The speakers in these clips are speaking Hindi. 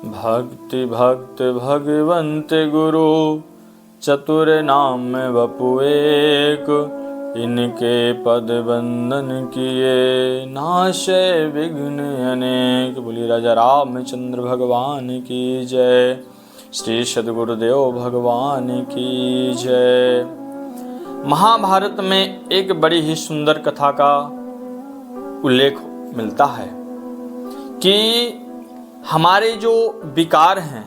भक्ति भक्त भगवंत गुरु चतुर नाम वपु एक। इनके पद बंदन किए नाशे विघ्न अनेक। बोलिए राजा रामचंद्र भगवान की जय। श्री सद्गुरुदेव भगवान की जय। महाभारत में एक बड़ी ही सुंदर कथा का उल्लेख मिलता है कि हमारे जो विकार हैं,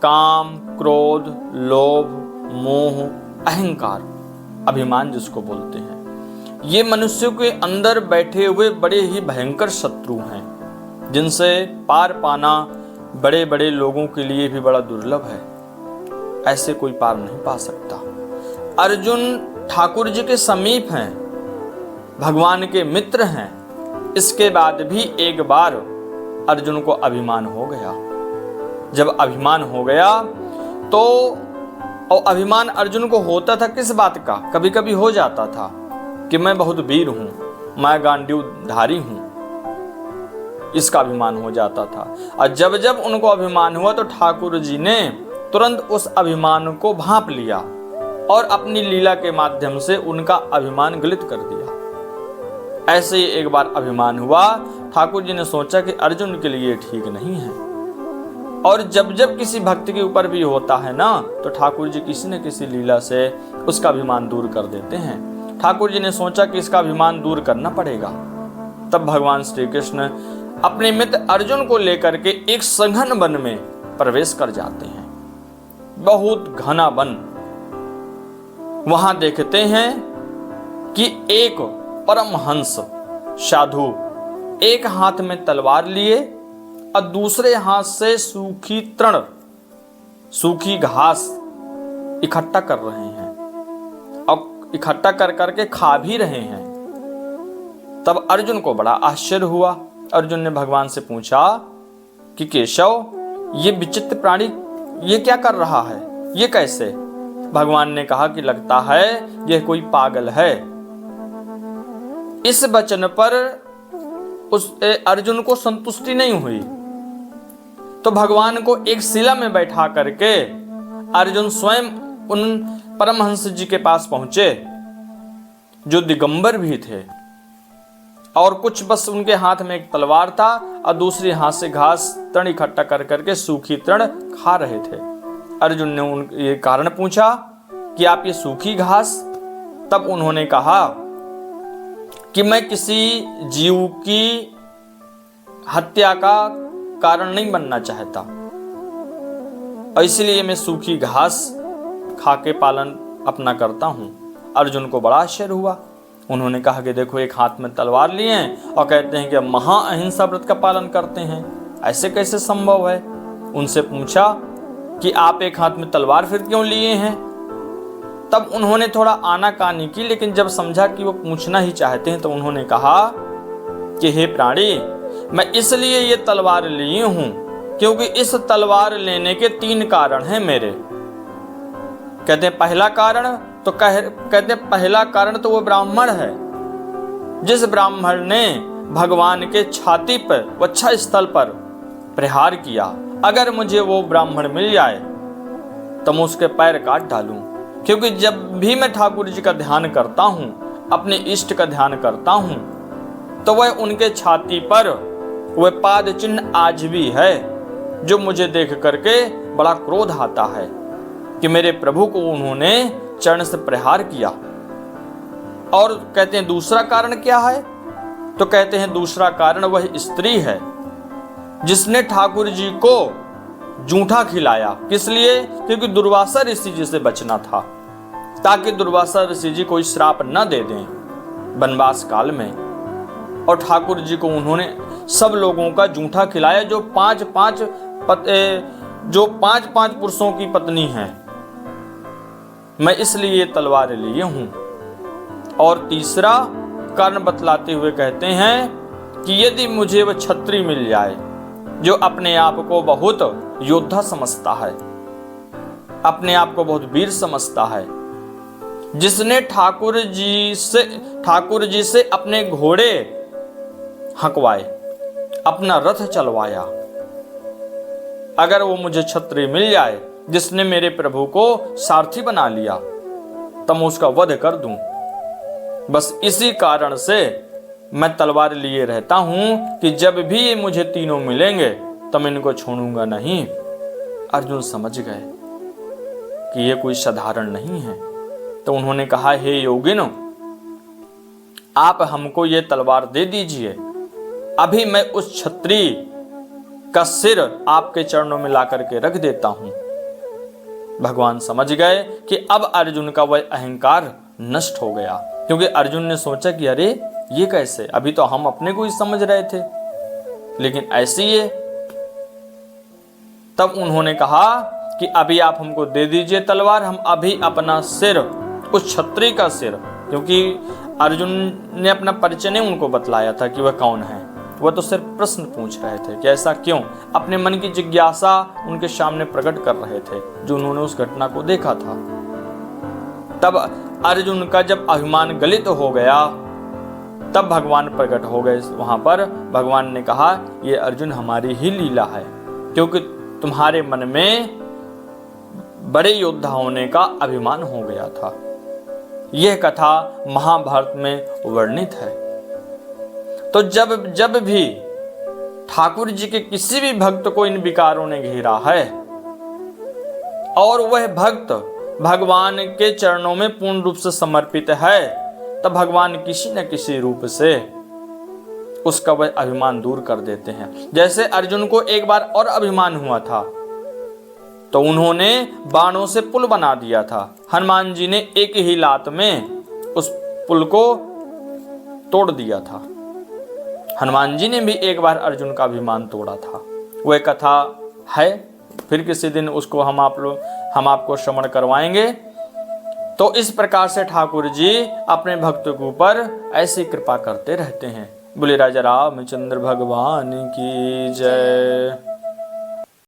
काम, क्रोध, लोभ, मोह, अहंकार, अभिमान जिसको बोलते हैं, ये मनुष्य के अंदर बैठे हुए बड़े ही भयंकर शत्रु हैं, जिनसे पार पाना बड़े बड़े लोगों के लिए भी बड़ा दुर्लभ है। ऐसे कोई पार नहीं पा सकता। अर्जुन ठाकुर जी के समीप हैं, भगवान के मित्र हैं, इसके बाद भी एक बार अर्जुन को अभिमान हो गया। जब अभिमान हो गया तो, और अभिमान अर्जुन को होता था किस बात का? कभी कभी हो जाता था कि मैं बहुत वीर हूं, मैं गांडीवधारी हूं, इसका अभिमान हो जाता था। और जब जब उनको अभिमान हुआ तो ठाकुर जी ने तुरंत उस अभिमान को भांप लिया और अपनी लीला के माध्यम से उनका अभिमान गलित कर दिया। ऐसे ही एक बार अभिमान हुआ, ठाकुर जी ने सोचा कि अर्जुन के लिए ठीक नहीं है। और जब जब किसी भक्त के ऊपर भी होता है ना, तो ठाकुर जी किसी न किसी लीला से उसका अभिमान दूर कर देते हैं। ठाकुर जी ने सोचा कि इसका अभिमान दूर करना पड़ेगा। तब भगवान श्री कृष्ण अपने मित्र अर्जुन को लेकर के एक सघन वन में प्रवेश कर जाते हैं। बहुत घना वन। वहां देखते हैं कि एक परमहंस साधु एक हाथ में तलवार लिए और दूसरे हाथ से सूखी तृण, सूखी घास इकट्ठा कर रहे हैं और इकट्ठा कर करके खा भी रहे हैं। तब अर्जुन को बड़ा आश्चर्य हुआ। अर्जुन ने भगवान से पूछा कि केशव, ये विचित्र प्राणी ये क्या कर रहा है, ये कैसे? भगवान ने कहा कि लगता है यह कोई पागल है। इस वचन पर उस अर्जुन को संतुष्टि नहीं हुई, तो भगवान को एक शिला में बैठा करके अर्जुन स्वयं उन परमहंस जी के पास पहुंचे, जो दिगंबर भी थे, और कुछ बस उनके हाथ में एक तलवार था और दूसरे हाथ से घास तृण इकट्ठा कर करके सूखी तृण खा रहे थे। अर्जुन ने ये कारण पूछा कि आप ये सूखी घास? तब उन्होंने कहा कि मैं किसी जीव की हत्या का कारण नहीं बनना चाहता, और इसलिए मैं सूखी घास खा के पालन अपना करता हूं। अर्जुन को बड़ा आश्चर्य हुआ। उन्होंने कहा कि देखो, एक हाथ में तलवार लिए हैं और कहते हैं कि महा अहिंसा व्रत का पालन करते हैं, ऐसे कैसे संभव है? उनसे पूछा कि आप एक हाथ में तलवार फिर क्यों लिए हैं? तब उन्होंने थोड़ा आनाकानी की, लेकिन जब समझा कि वो पूछना ही चाहते हैं तो उन्होंने कहा कि हे प्राणी, मैं इसलिए ये तलवार लिए हूं क्योंकि इस तलवार लेने के 3 कारण हैं मेरे। कहते हैं पहला कारण, तो कहते हैं पहला कारण तो वो ब्राह्मण है, जिस ब्राह्मण ने भगवान के छाती पर, वक्षा स्थल पर प्रहार किया। अगर मुझे वो ब्राह्मण मिल जाए तो मैं उसके पैर काट डालूं, क्योंकि जब भी मैं ठाकुर जी का ध्यान करता हूं, अपने इष्ट का ध्यान करता हूं, तो वह उनके छाती पर वह पाद चिन्ह आज भी है, जो मुझे देख करके बड़ा क्रोध आता है कि मेरे प्रभु को उन्होंने चरण से प्रहार किया। और कहते हैं दूसरा कारण क्या है? तो कहते हैं दूसरा कारण वह स्त्री है जिसने ठाकुर जी को जूठा खिलाया। किस लिए? क्योंकि दुर्वासा ऋषि जी से बचना था, ताकि दुर्वासा ऋषि जी कोई श्राप न दे दें वनवास काल में। और ठाकुर जी को उन्होंने सब लोगों का जूठा खिलाया, जो पांच पांच पुरुषों की पत्नी हैं। मैं इसलिए तलवार लिए हूं। और तीसरा कारण बतलाते हुए कहते हैं कि यदि मुझे वह छत्री मिल जाए, जो अपने आप को बहुत योद्धा समझता है, अपने आप को बहुत वीर समझता है, जिसने ठाकुर जी से अपने घोड़े हंकवाए, अपना रथ चलवाया, अगर वो मुझे क्षत्रिय मिल जाए जिसने मेरे प्रभु को सारथी बना लिया, तब मैं उसका वध कर दूं। बस इसी कारण से मैं तलवार लिए रहता हूं कि जब भी ये मुझे तीनों मिलेंगे तो मैं इनको छोड़ूंगा नहीं। अर्जुन समझ गए कि ये कोई साधारण नहीं है, तो उन्होंने कहा, हे योगिन, आप हमको ये तलवार दे दीजिए, अभी मैं उस क्षत्रिय का सिर आपके चरणों में ला करके रख देता हूं। भगवान समझ गए कि अब अर्जुन का वह अहंकार नष्ट हो गया, क्योंकि अर्जुन ने सोचा कि अरे ये कैसे, अभी तो हम अपने को ही समझ रहे थे, लेकिन ऐसे ये। तब उन्होंने कहा कि अभी आप हमको दे दीजिए तलवार, हम अभी अपना सिर, उस क्षत्रिय का सिर, क्योंकि अर्जुन ने अपना परिचय नहीं उनको बतलाया था कि वह कौन है, वह तो सिर्फ प्रश्न पूछ रहे थे कि ऐसा क्यों, अपने मन की जिज्ञासा उनके सामने प्रकट कर रहे थे जो उन्होंने उस घटना को देखा था। तब अर्जुन का जब अभिमान गलित हो गया, तब भगवान प्रकट हो गए वहां पर। भगवान ने कहा, ये अर्जुन हमारी ही लीला है, क्योंकि तुम्हारे मन में बड़े योद्धा होने का अभिमान हो गया था। यह कथा महाभारत में वर्णित है। तो जब भी ठाकुर जी के किसी भी भक्त को इन विकारों ने घेरा है और वह भक्त भगवान के चरणों में पूर्ण रूप से समर्पित है, तब भगवान किसी न किसी रूप से उसका वह अभिमान दूर कर देते हैं। जैसे अर्जुन को एक बार और अभिमान हुआ था, तो उन्होंने बाणों से पुल बना दिया था। हनुमान जी ने एक ही लात में उस पुल को तोड़ दिया था। हनुमान जी ने भी एक बार अर्जुन का अभिमान तोड़ा था। वह कथा है, फिर किसी दिन उसको हम आपको श्रवण करवाएंगे। तो इस प्रकार से ठाकुर जी अपने भक्तों के ऊपर ऐसी कृपा करते रहते हैं। बोले राजा रामचंद्र भगवान की जय।